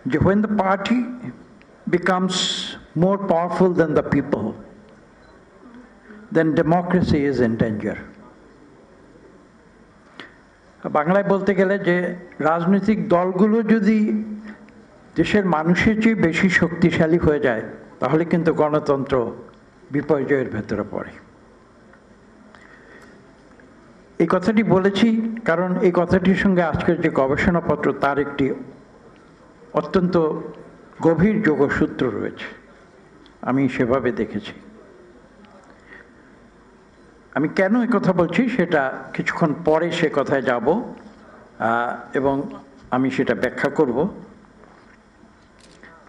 When the party becomes more powerful than the people, then democracy is in danger. বাংলায় বলতে গেলে যে রাজনৈতিক দলগুলো যদি দেশের মানুষের চেয়ে বেশি শক্তিশালী হয়ে যায় তাহলে কিন্তু গণতন্ত্র বিপর্যয়ের ভেতরে পড়ে। এই কথাটি বলেছি কারণ এই কথাটির সঙ্গে আজকের যে গবেষণাপত্র তার একটি অত্যন্ত গভীর যোগসূত্র রয়েছে, আমি সেভাবে দেখেছি। আমি কেন এই কথা বলছি সেটা কিছুক্ষণ পরে সে কথায় যাব এবং আমি সেটা ব্যাখ্যা করব।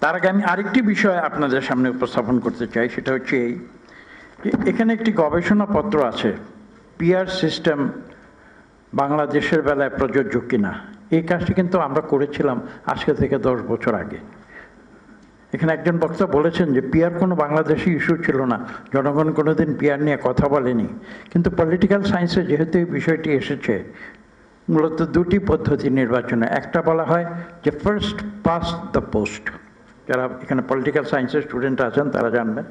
তার আগে আমি আরেকটি বিষয় আপনাদের সামনে উপস্থাপন করতে চাই, সেটা হচ্ছে এই যে এখানে একটি গবেষণাপত্র আছে, পিয়ার সিস্টেম বাংলাদেশের বেলায় প্রযোজ্য কিনা। এই কাজটি কিন্তু আমরা করেছিলাম আজকে থেকে 10 বছর আগে। এখানে একজন বক্তা বলেছেন যে পিয়ার কোনো বাংলাদেশি ইস্যু ছিল না, জনগণ কোনোদিন পিয়ার নিয়ে কথা বলেনি, কিন্তু পলিটিক্যাল সায়েন্সে যেহেতু এই বিষয়টি এসেছে, মূলত দুটি পদ্ধতি নির্বাচনে। একটা বলা হয় যে ফার্স্ট পাস্ট দ্য পোস্ট, যারা এখানে পলিটিক্যাল সায়েন্সের স্টুডেন্ট আছেন তারা জানবেন।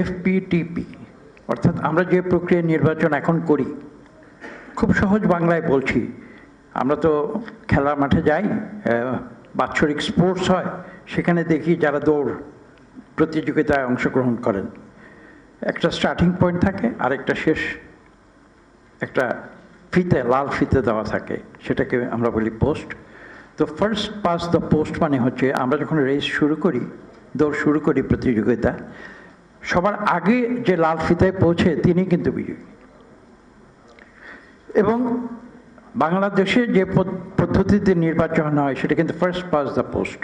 FPTP অর্থাৎ আমরা যে প্রক্রিয়া নির্বাচন এখন করি, খুব সহজ বাংলায় বলছি, আমরা তো খেলার মাঠে যাই, বাৎসরিক স্পোর্টস হয়, সেখানে দেখি যারা দৌড় প্রতিযোগিতায় অংশগ্রহণ করেন, একটা স্টার্টিং পয়েন্ট থাকে আর একটা শেষ একটা ফিতে, লাল ফিতে দেওয়া থাকে, সেটাকে আমরা বলি পোস্ট। তো ফার্স্ট পাস দ্য পোস্ট মানে হচ্ছে আমরা যখন রেস শুরু করি, দৌড় শুরু করি প্রতিযোগিতা, সবার আগে যে লাল ফিতায় পৌঁছে তিনি কিন্তু বিজয়ী। এবং বাংলাদেশে যে পদ্ধতিতে নির্বাচন হয় সেটা কিন্তু ফার্স্ট পাস দ্য পোস্ট,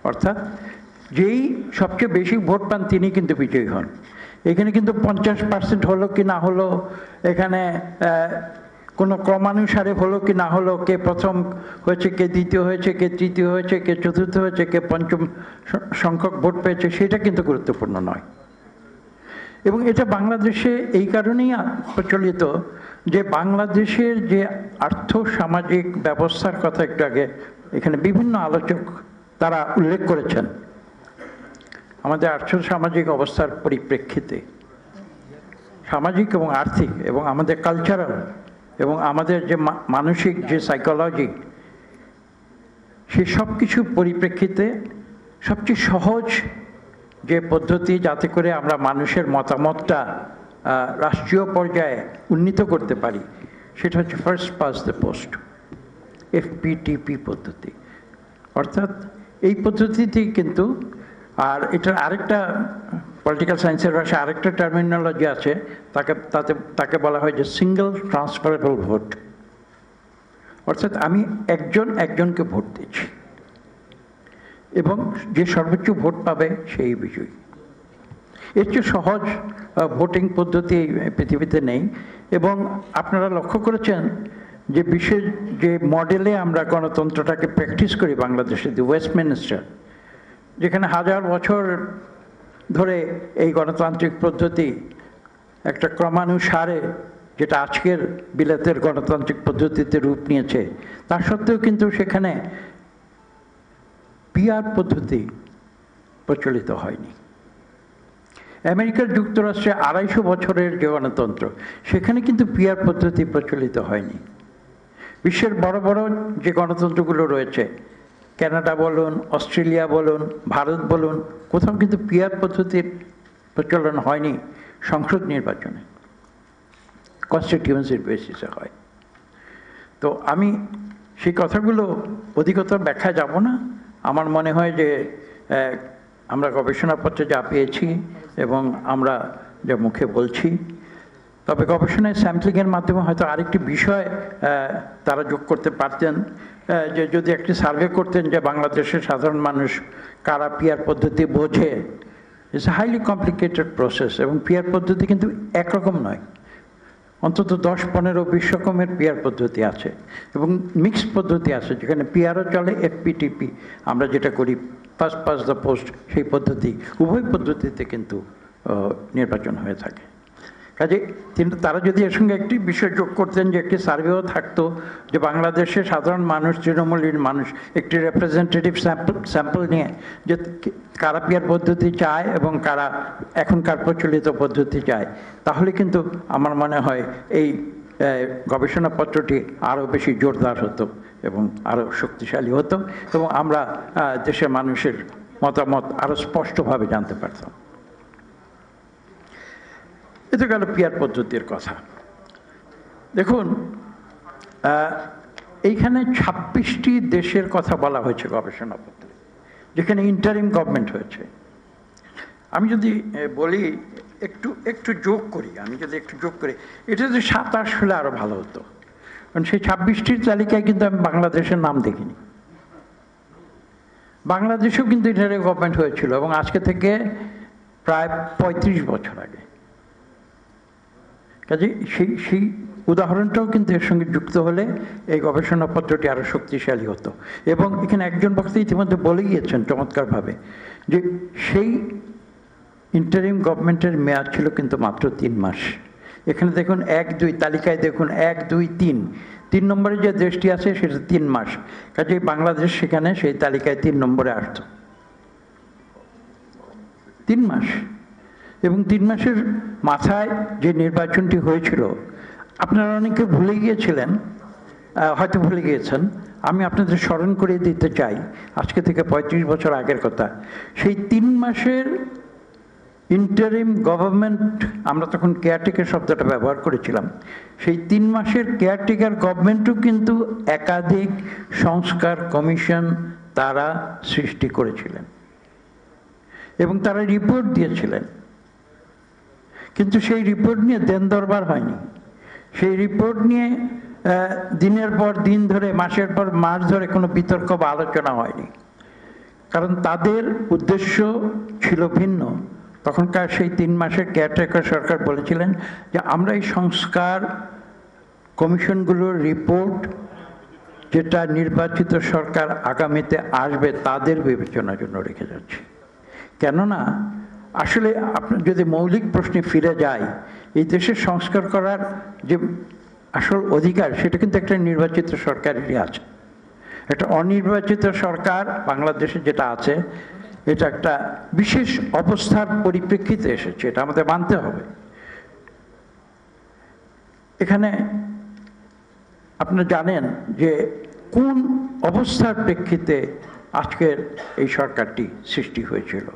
অর্থাৎ যেই সবচেয়ে বেশি ভোট পান তিনি কিন্তু বিজয়ী হন। এখানে কিন্তু 50% হলো কি না হলো, এখানে কোনো ক্রমানুসারে হলো কি না হলো, কে প্রথম হয়েছে, কে দ্বিতীয় হয়েছে, কে তৃতীয় হয়েছে, কে চতুর্থ হয়েছে, কে পঞ্চম সংখ্যক ভোট পেয়েছে, সেটা কিন্তু গুরুত্বপূর্ণ নয়। এবং এটা বাংলাদেশে এই কারণেই প্রচলিত যে বাংলাদেশের যে আর্থ সামাজিক ব্যবস্থার কথা একটু আগে এখানে বিভিন্ন আলোচক তারা উল্লেখ করেছেন, আমাদের আর্থ সামাজিক অবস্থার পরিপ্রেক্ষিতে সামাজিক এবং আর্থিক এবং আমাদের কালচারাল এবং আমাদের যে মানসিক যে সাইকোলজি, সে সব কিছুর পরিপ্রেক্ষিতে সবচেয়ে সহজ যে পদ্ধতি যাতে করে আমরা মানুষের মতামতটা রাষ্ট্রীয় পর্যায়ে উন্নীত করতে পারি, সেটা হচ্ছে first pass the post, FPTP পদ্ধতি। অর্থাৎ এই পদ্ধতিতেই কিন্তু, আর এটার আরেকটা পলিটিক্যাল সায়েন্সের ভাষায় আরেকটা টার্মিনোলজি আছে, তাকে বলা হয় যে সিঙ্গল ট্রান্সফারেবল ভোট। অর্থাৎ আমি একজনকে ভোট দিচ্ছি এবং যে সর্বোচ্চ ভোট পাবে সেই বিজয়ী। এর চেয়ে সহজ ভোটিং পদ্ধতি পৃথিবীতে নেই। এবং আপনারা লক্ষ্য করেছেন যে বিশেষ যে মডেলে আমরা গণতন্ত্রটাকে প্র্যাকটিস করি বাংলাদেশে, দি ওয়েস্টমিনিস্টার, যেখানে 1000 বছর ধরে এই গণতান্ত্রিক পদ্ধতি একটা ক্রমানুসারে, যেটা আজকের বিলেতের গণতান্ত্রিক পদ্ধতিতে রূপ নিয়েছে, তা সত্ত্বেও কিন্তু সেখানে পিয়ার পদ্ধতি প্রচলিত হয়নি। আমেরিকার যুক্তরাষ্ট্রে 250 বছরের যে গণতন্ত্র, সেখানে কিন্তু পিয়ার পদ্ধতি প্রচলিত হয়নি। বিশ্বের বড় বড় যে গণতন্ত্রগুলো রয়েছে, কানাডা বলুন, অস্ট্রেলিয়া বলুন, ভারত বলুন, কোথাও কিন্তু পিয়ার পদ্ধতির প্রচলন হয়নি। সংসদ নির্বাচনে কনস্টিটিউয়েন্সির বেসিসে হয়। তো আমি সেই কথাগুলো অধিকতর ব্যাখ্যা যাব না। আমার মনে হয় যে আমরা গবেষণাপত্রে যা পেয়েছি এবং আমরা যা মুখে বলছি, তবে গবেষণায় স্যাম্পলিংয়ের মাধ্যমে হয়তো আরেকটি বিষয় তারা যোগ করতে পারতেন, যে যদি একটি সার্ভে করতেন যে বাংলাদেশের সাধারণ মানুষ কারা পিয়ার পদ্ধতি বোঝে। It's a highly complicated process এবং পিয়ার পদ্ধতি কিন্তু একরকম নয়, অন্তত 10, 15, 20 রকমের পিয়ার পদ্ধতি আছে এবং মিক্সড পদ্ধতি আছে, যেখানে পিয়ারও চলে, FPTP আমরা যেটা করি ফার্স্ট পাস দ্য পোস্ট, সেই পদ্ধতি, উভয় পদ্ধতিতে কিন্তু নির্বাচন হয়ে থাকে। কাজে তারা যদি এর সঙ্গে একটি বিষয় যোগ করতেন যে একটি সার্ভেও থাকতো যে বাংলাদেশে সাধারণ মানুষ, তৃণমূলের মানুষ একটি রিপ্রেজেন্টেটিভ স্যাম্পল নিয়ে যে কারা পিয়ার পদ্ধতি চায় এবং কারা এখনকার প্রচলিত পদ্ধতি চায়, তাহলে কিন্তু আমার মনে হয় এই গবেষণাপত্রটি আরও বেশি জোরদার হতো এবং আরও শক্তিশালী হতো এবং আমরা দেশের মানুষের মতামত আরও স্পষ্টভাবে জানতে পারতাম। এতে গেল পিয়ার পদ্ধতির কথা। দেখুন, এইখানে 26টি দেশের কথা বলা হয়েছে গবেষণাপত্রে, যেখানে ইন্টারিম গভর্নমেন্ট হয়েছে। আমি যদি বলি একটু যোগ করি, এটা যদি 27 হলে আরও ভালো হতো, কারণ সেই 26টির তালিকায় কিন্তু আমি বাংলাদেশের নাম দেখিনি। বাংলাদেশেও কিন্তু ইন্টারিম গভর্নমেন্ট হয়েছিল এবং আজকে থেকে প্রায় 35 বছর আগে। কাজে সেই উদাহরণটাও কিন্তু এর সঙ্গে যুক্ত হলে এই গবেষণাপত্রটি আরও শক্তিশালী হতো। এবং এখানে একজন বক্তা ইতিমধ্যে বলে গিয়েছেন চমৎকারভাবে যে সেই ইন্টারিম গভর্নমেন্টের মেয়াদ ছিল কিন্তু মাত্র 3 মাস। এখানে দেখুন 1-2 তালিকায় দেখুন 1-2-3 নম্বরে যে দেশটি আছে সেটা 3 মাস। কাজে বাংলাদেশ সেখানে সেই তালিকায় 3 নম্বরে আসত। 3 মাস এবং 3 মাসের মাথায় যে নির্বাচনটি হয়েছিল, আপনারা অনেকে ভুলে গিয়েছিলেন, হয়তো ভুলে গিয়েছেন। আমি আপনাদের স্মরণ করিয়ে দিতে চাই, আজকে থেকে 35 বছর আগের কথা। সেই 3 মাসের ইন্টারিম গভর্নমেন্ট, আমরা তখন কেয়ারটেকার শব্দটা ব্যবহার করেছিলাম, সেই 3 মাসের কেয়ারটেকার গভর্নমেন্টও কিন্তু একাধিক সংস্কার কমিশন তারা সৃষ্টি করেছিলেন এবং তারা রিপোর্ট দিয়েছিলেন। কিন্তু সেই রিপোর্ট নিয়ে দেন দরবার হয়নি। সেই রিপোর্ট নিয়ে দিনের পর দিন ধরে, মাসের পর মাস ধরে কোনো বিতর্ক বা আলোচনা হয়নি, কারণ তাদের উদ্দেশ্য ছিল ভিন্ন। তখনকার সেই 3 মাসের কেয়ারটেকার সরকার বলেছিলেন যে আমরা এই সংস্কার কমিশনগুলোর রিপোর্ট, যেটা নির্বাচিত সরকার আগামীতে আসবে তাদের বিবেচনার জন্য রেখে যাচ্ছি। কেননা আসলে আপনার যদি মৌলিক প্রশ্নে ফিরে যায়, এই দেশের সংস্কার করার যে আসল অধিকার সেটা কিন্তু একটা নির্বাচিত সরকারেরই আছে। একটা অনির্বাচিত সরকার বাংলাদেশে যেটা আছে, এটা একটা বিশেষ অবস্থার পরিপ্রেক্ষিতে এসেছে, এটা আমাদের মানতে হবে। এখানে আপনারা জানেন যে কোন অবস্থার প্রেক্ষিতে আজকের এই সরকারটি সৃষ্টি হয়েছিল।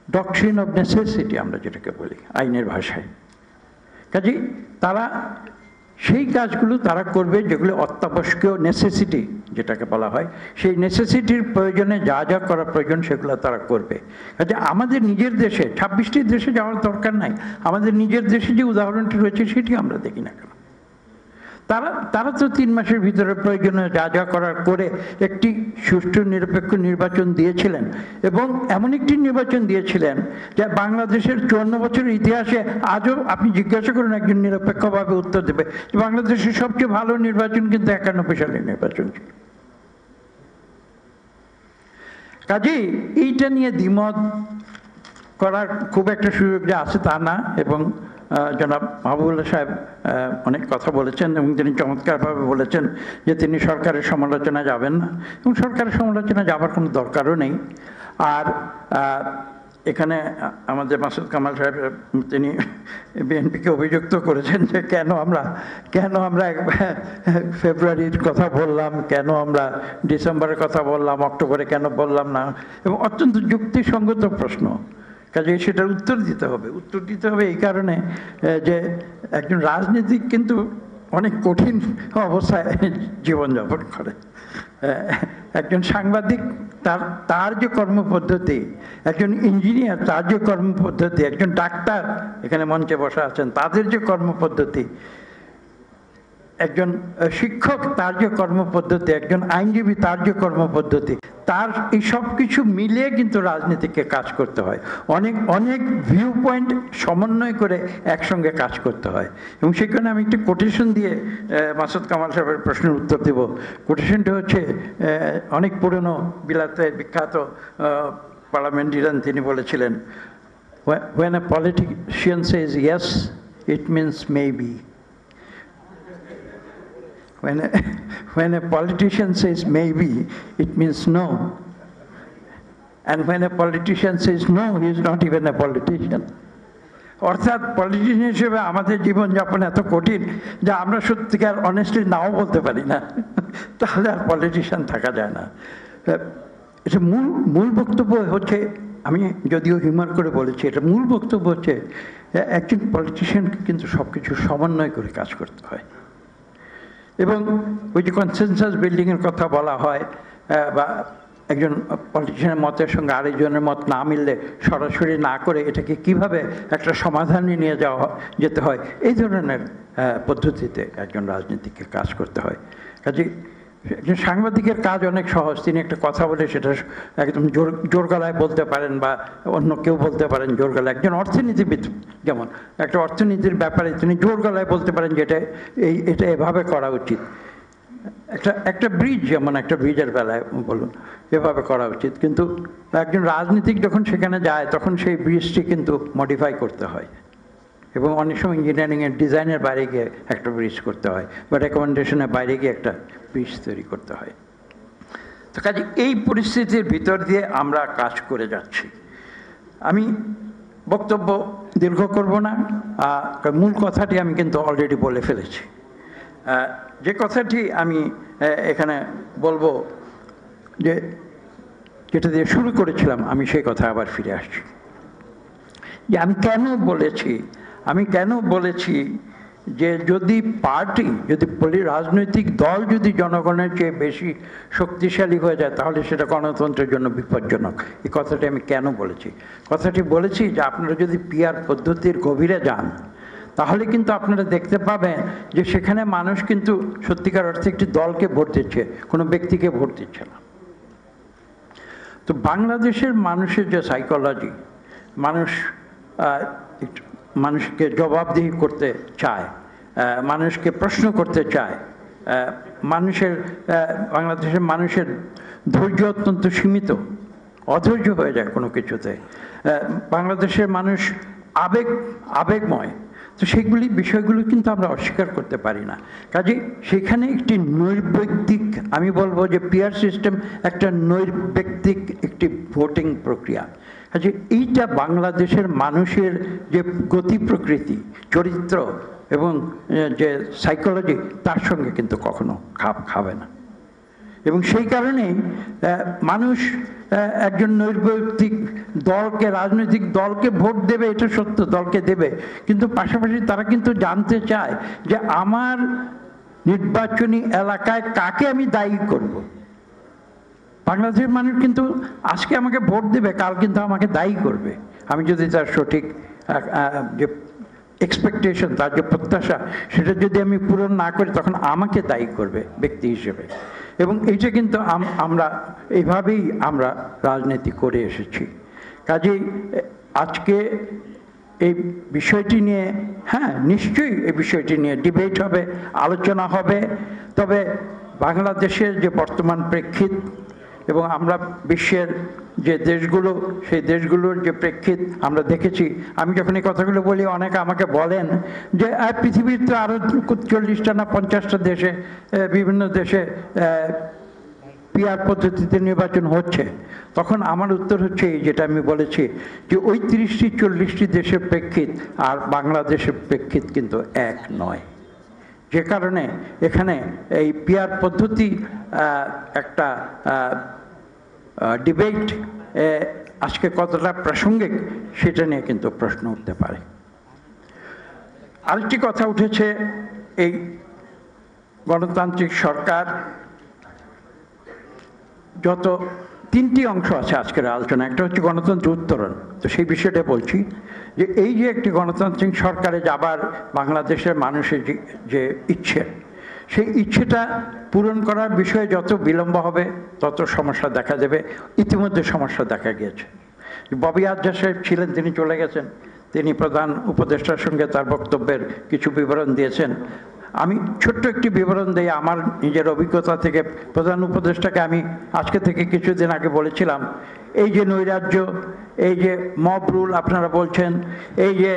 ডকট্রিন অফ নেসেসিটি আমরা যেটাকে বলি আইনের ভাষায়। কাজেই তারা সেই কাজগুলো তারা করবে যেগুলো অত্যাবশ্যকীয়, নেসেসিটি যেটাকে বলা হয়, সেই নেসেসিটির প্রয়োজনে যা যা করা প্রয়োজন সেগুলো তারা করবে। কাজে আমাদের নিজের দেশে 26টি দেশে যাওয়ার দরকার নাই, আমাদের নিজের দেশে যে উদাহরণটি রয়েছে সেটি আমরা দেখি না কেন। তারা তো 3 মাসের ভিতরে প্রয়োজনীয় যা যা করার করে একটি সুষ্ঠু নিরপেক্ষ নির্বাচন দিয়েছিলেন এবং এমন একটি নির্বাচন দিয়েছিলেন যা বাংলাদেশের 54 বছরের ইতিহাসে আজও আপনি জিজ্ঞাসা করুন একজন নিরপেক্ষভাবে উত্তর দেবে যে বাংলাদেশের সবচেয়ে ভালো নির্বাচন কিন্তু 91 সালের নির্বাচন ছিল। কাজেই এইটা নিয়ে দ্বিমত করার খুব একটা সুযোগ যে আছে তা না। এবং জনাব মাহবুবুল্লাহ সাহেব অনেক কথা বলেছেন এবং তিনি চমৎকারভাবে বলেছেন যে তিনি সরকারের সমালোচনা যাবেন না, এবং সরকারের সমালোচনা যাবার কোনো দরকারও নেই। আর এখানে আমাদের মাসুদ কামাল সাহেব তিনি বিএনপিকে অভিযুক্ত করেছেন যে কেন আমরা ফেব্রুয়ারির কথা বললাম, কেন আমরা ডিসেম্বরের কথা বললাম, অক্টোবরে কেন বললাম না, এবং অত্যন্ত যুক্তিসঙ্গত প্রশ্ন। কাজে সেটার উত্তর দিতে হবে এই কারণে যে একজন রাজনীতিক কিন্তু অনেক কঠিন অবস্থায় জীবনযাপন করে। একজন সাংবাদিক তার যে কর্মপদ্ধতি, একজন ইঞ্জিনিয়ার তার যে কর্মপদ্ধতি, একজন ডাক্তার এখানে মঞ্চে বসা আছেন তাদের যে কর্মপদ্ধতি, একজন শিক্ষক তার যে কর্মপদ্ধতি, একজন আইনজীবী তার যে কর্মপদ্ধতি, তার এই সব কিছু মিলিয়ে কিন্তু রাজনীতিকে কাজ করতে হয়। অনেক ভিউ পয়েন্ট সমন্বয় করে একসঙ্গে কাজ করতে হয়। এবং সেখানে আমি একটি কোটেশন দিয়ে মাসুদ কামাল সাহেবের প্রশ্নের উত্তর দেব। কোটেশনটা হচ্ছে অনেক পুরনো বিলাতে বিখ্যাত পার্লামেন্টারিয়ান, তিনি বলেছিলেন when a politician says yes, it means maybe. When a politician says maybe, it means no. And when a politician says no, he is not even a politician. অর্থাৎ পলিটিশিয়ান হিসেবে আমাদের জীবনযাপন এত কঠিন যে আমরা সত্যিকার অনেস্টলি নাও বলতে পারি না, তাহলে আর পলিটিশিয়ান থাকা যায় না। এটা মূল বক্তব্য হচ্ছে, আমি যদিও হিউমার করে বলেছি, এটা মূল বক্তব্য হচ্ছে একজন পলিটিশিয়ানকে কিন্তু সব কিছু সমন্বয় করে কাজ করতে হয়। এবং ওই যে কনসেনসাস বিল্ডিংয়ের কথা বলা হয়, বা একজন পলিটিশিয়ানের মতের সঙ্গে আরেকজনের মত না মিললে সরাসরি না করে এটাকে কিভাবে একটা সমাধানে নিয়ে যাওয়া যেতে হয়, এই ধরনের পদ্ধতিতে একজন রাজনীতিককে কাজ করতে হয়। কাজে একজন সাংবাদিকের কাজ অনেক সহজ, তিনি একটা কথা বলে সেটা একদম জোর গলায় বলতে পারেন, বা অন্য কেউ বলতে পারেন জোর গলায়। একজন অর্থনীতিবিদ যেমন একটা অর্থনীতির ব্যাপারে তিনি জোর গলায় বলতে পারেন যে এটা এভাবে করা উচিত। একটা ব্রিজ, যেমন একটা ব্রিজের বেলায় বলুন এভাবে করা উচিত, কিন্তু একজন রাজনীতিক যখন সেখানে যায় তখন সেই ব্রিজটি কিন্তু মডিফাই করতে হয়, এবং অনেক সময় ইঞ্জিনিয়ারিংয়ের ডিজাইনের বাইরে গিয়ে একটা ব্রিজ করতে হয়, বা রেকমেন্ডেশনের বাইরে গিয়ে একটা ব্রিজ তৈরি করতে হয়। তো কাজে এই পরিস্থিতির ভিতর দিয়ে আমরা কাজ করে যাচ্ছি। আমি বক্তব্য দীর্ঘ করব না, মূল কথাটি আমি কিন্তু অলরেডি বলে ফেলেছি। যে কথাটি আমি এখানে বলবো, যেটা দিয়ে শুরু করেছিলাম, আমি সেই কথা আবার ফিরে আসছি। যে আমি কেন বলেছি যে যদি পার্টি, যদি রাজনৈতিক দল যদি জনগণের চেয়ে বেশি শক্তিশালী হয়ে যায়, তাহলে সেটা গণতন্ত্রের জন্য বিপজ্জনক। এই কথাটি আমি কেন বলেছি? কথাটি বলেছি যে আপনারা যদি পিআর পদ্ধতির গভীরে যান, তাহলে কিন্তু আপনারা দেখতে পাবেন যে সেখানে মানুষ কিন্তু সত্যিকার অর্থে একটি দলকে ভোট দিচ্ছে, কোনো ব্যক্তিকে ভোট দিচ্ছে না। তো বাংলাদেশের মানুষের যে সাইকোলজি, মানুষকে জবাবদিহি করতে চায়, মানুষকে প্রশ্ন করতে চায়, বাংলাদেশের মানুষের ধৈর্য অত্যন্ত সীমিত, অধৈর্য হয়ে যায় কোনো কিছুতে। বাংলাদেশের মানুষ আবেগময়। তো সেইগুলি বিষয়গুলো কিন্তু আমরা অস্বীকার করতে পারি না। কাজে সেখানে একটি নৈর্ব্যক্তিক, আমি বলবো যে পিআর সিস্টেম একটা নৈর্ব্যক্তিক একটি ভোটিং প্রক্রিয়া। কাজে এইটা বাংলাদেশের মানুষের যে গতি প্রকৃতি, চরিত্র এবং যে সাইকোলজি, তার সঙ্গে কিন্তু কখনো খাপ খাবে না। এবং সেই কারণেই মানুষ একজন নৈর্ব্যক্তিক দলকে, রাজনৈতিক দলকে ভোট দেবে, এটা সত্য, দলকে দেবে, কিন্তু পাশাপাশি তারা কিন্তু জানতে চায় যে আমার নির্বাচনী এলাকায় কাকে আমি দায়ী করব। বাংলাদেশের মানুষ কিন্তু আজকে আমাকে ভোট দেবে, কাল কিন্তু আমাকে দায়ী করবে। আমি যদি তার সঠিক যে এক্সপেকটেশন, তার যে প্রত্যাশা, সেটা যদি আমি পূরণ না করি, তখন আমাকে দায়ী করবে ব্যক্তি হিসেবে। এবং এইটা কিন্তু এইভাবেই আমরা রাজনীতি করে এসেছি। কাজেই আজকে এই বিষয়টি নিয়ে, নিশ্চয়ই এই বিষয়টি নিয়ে ডিবেট হবে, আলোচনা হবে। তবে বাংলাদেশের যে বর্তমান প্রেক্ষিত এবং আমরা বিশ্বের যে দেশগুলো, সেই দেশগুলোর যে প্রেক্ষিত আমরা দেখেছি। আমি যখন এই কথাগুলো বলি, অনেকে আমাকে বলেন যে পৃথিবীর তো আরও 40টা না 50টা দেশে, বিভিন্ন দেশে পিআর পদ্ধতিতে নির্বাচন হচ্ছে। তখন আমার উত্তর হচ্ছে এই, যেটা আমি বলেছি, যে ওই 30-40টি দেশের প্রেক্ষিত আর বাংলাদেশের প্রেক্ষিত কিন্তু এক নয়। যে কারণে এখানে এই পিআর পদ্ধতি একটা ডিবেট আজকে কতটা প্রাসঙ্গিক, সেটা নিয়ে কিন্তু প্রশ্ন উঠতে পারে। আরেকটি কথা উঠেছে, এই গণতান্ত্রিক সরকার, যত 3টি অংশ আছে আজকের আলোচনা। একটা হচ্ছে গণতন্ত্র উত্তরণ। তো সেই বিষয়টা বলছি যে এই যে একটি গণতান্ত্রিক সরকারে যাবার বাংলাদেশের মানুষের যে ইচ্ছে, সেই ইচ্ছেটা পূরণ করার বিষয়ে যত বিলম্ব হবে তত সমস্যা দেখা দেবে। ইতিমধ্যে সমস্যা দেখা গিয়েছে। ববি আজহার সাহেব ছিলেন, তিনি চলে গেছেন, তিনি প্রধান উপদেষ্টার সঙ্গে তার বক্তব্যের কিছু বিবরণ দিয়েছেন। আমি ছোট্ট একটি বিবরণ দিই আমার নিজের অভিজ্ঞতা থেকে। প্রধান উপদেষ্টাকে আমি আজকে থেকে কিছুদিন আগে বলেছিলাম, এই যে নৈরাজ্য, এই যে মব রুল আপনারা বলছেন, এই যে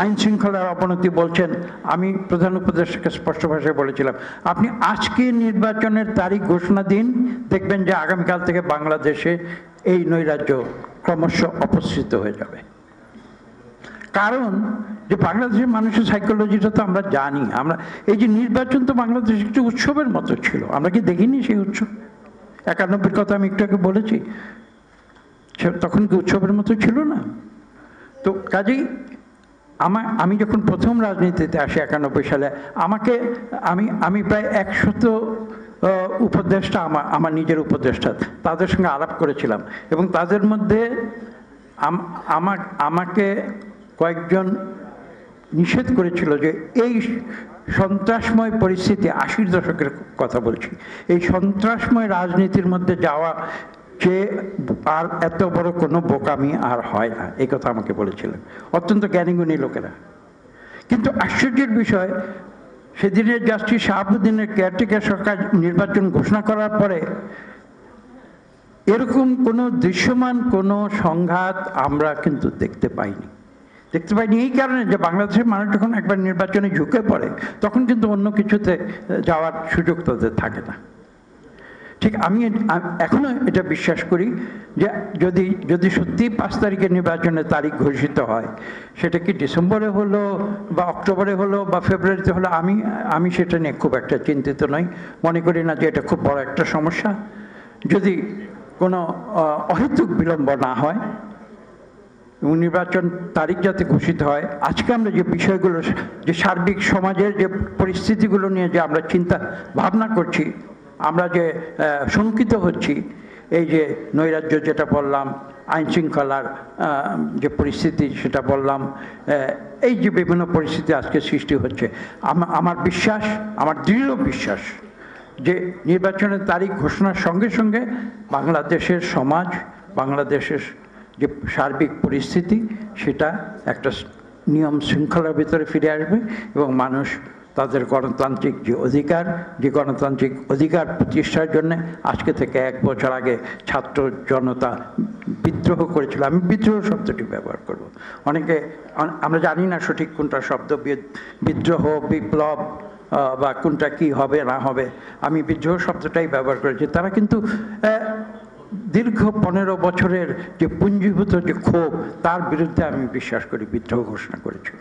আইন শৃঙ্খলার অবনতি বলছেন, আমি প্রধান উপদেষ্টাকে স্পষ্ট ভাষায় বলেছিলাম, আপনি আজকে নির্বাচনের তারিখ ঘোষণা দিন, দেখবেন যে আগামীকাল থেকে বাংলাদেশে এই নৈরাজ্য ক্রমশ অপসৃত হয়ে যাবে। কারণ যে বাংলাদেশের মানুষের সাইকোলজিটা তো আমরা জানি। আমরা এই যে নির্বাচন তো বাংলাদেশ একটি উৎসবের মতো ছিল, আমরা কি দেখিনি সেই উৎসব? 91-র কথা আমি একটু আগে বলেছি, তখন কি উৎসবের মতো ছিল না? তো কাজেই আমি যখন প্রথম রাজনীতিতে আসি 91 সালে, আমি প্রায় 100 উপদেষ্টা, আমার নিজের উপদেষ্টা, তাদের সঙ্গে আলাপ করেছিলাম। এবং তাদের মধ্যে আমাকে কয়েকজন নিষেধ করেছিল যে এই সন্ত্রাসময় পরিস্থিতি, 80-র দশকের কথা বলছি, এই সন্ত্রাসময় রাজনীতির মধ্যে যাওয়া যে আর এত বড় কোনো বোকামি আর হয় না, এই কথা আমাকে বলেছিলেন অত্যন্ত জ্ঞানীগুণী লোকেরা। কিন্তু আশ্চর্যের বিষয়, সেদিনের জাস্টিস শাহাবুদ্দিনের কেয়ারটেকার সরকার নির্বাচন ঘোষণা করার পরে এরকম কোনো দৃশ্যমান কোনো সংঘাত আমরা কিন্তু দেখতে পাইনি। এই কারণে যে বাংলাদেশের মানুষ যখন একবার নির্বাচনে ঝুঁকে পড়ে, তখন কিন্তু অন্য কিছুতে যাওয়ার সুযোগ তাদের থাকে না। ঠিক আমি এখনো এটা বিশ্বাস করি যে যদি সত্যি 5 তারিখে নির্বাচনের তারিখ ঘোষিত হয়, সেটা কি ডিসেম্বরে হলো বা অক্টোবরে হলো বা ফেব্রুয়ারিতে হলো, আমি সেটা নিয়ে খুব একটা চিন্তিত নই। মনে করি না যে এটা খুব বড় একটা সমস্যা। যদি কোনো অহেতুক বিলম্ব না হয় এবং নির্বাচন তারিখ যাতে ঘোষিত হয়। আজকে আমরা যে বিষয়গুলো, যে সার্বিক সমাজের যে পরিস্থিতিগুলো নিয়ে যে আমরা চিন্তা ভাবনা করছি, আমরা যে শঙ্কিত হচ্ছি, এই যে নৈরাজ্য যেটা বললাম, আইন শৃঙ্খলার যে পরিস্থিতি সেটা বললাম, এই যে বিভিন্ন পরিস্থিতি আজকে সৃষ্টি হচ্ছে, আমার বিশ্বাস, আমার দৃঢ় বিশ্বাস যে নির্বাচনের তারিখ ঘোষণার সঙ্গে সঙ্গে বাংলাদেশের সমাজ, বাংলাদেশের যে সার্বিক পরিস্থিতি, সেটা একটা নিয়ম শৃঙ্খলার ভিতরে ফিরে আসবে এবং মানুষ তাদের গণতান্ত্রিক যে গণতান্ত্রিক অধিকার প্রতিষ্ঠার জন্য আজকে থেকে 1 বছর আগে ছাত্র জনতা বিদ্রোহ করেছিল। আমি বিদ্রোহ শব্দটি ব্যবহার করব। অনেকে, আমরা জানি না সঠিক কোনটা শব্দ, বিদ্রোহ, বিপ্লব বা কোনটা কি হবে না হবে, আমি বিদ্রোহ শব্দটাই ব্যবহার করেছি। তারা কিন্তু দীর্ঘ 15 বছরের যে পুঞ্জীভূত যে ক্ষোভ, তার বিরুদ্ধে আমি বিশ্বাস করি বিদ্রোহ ঘোষণা করেছিল।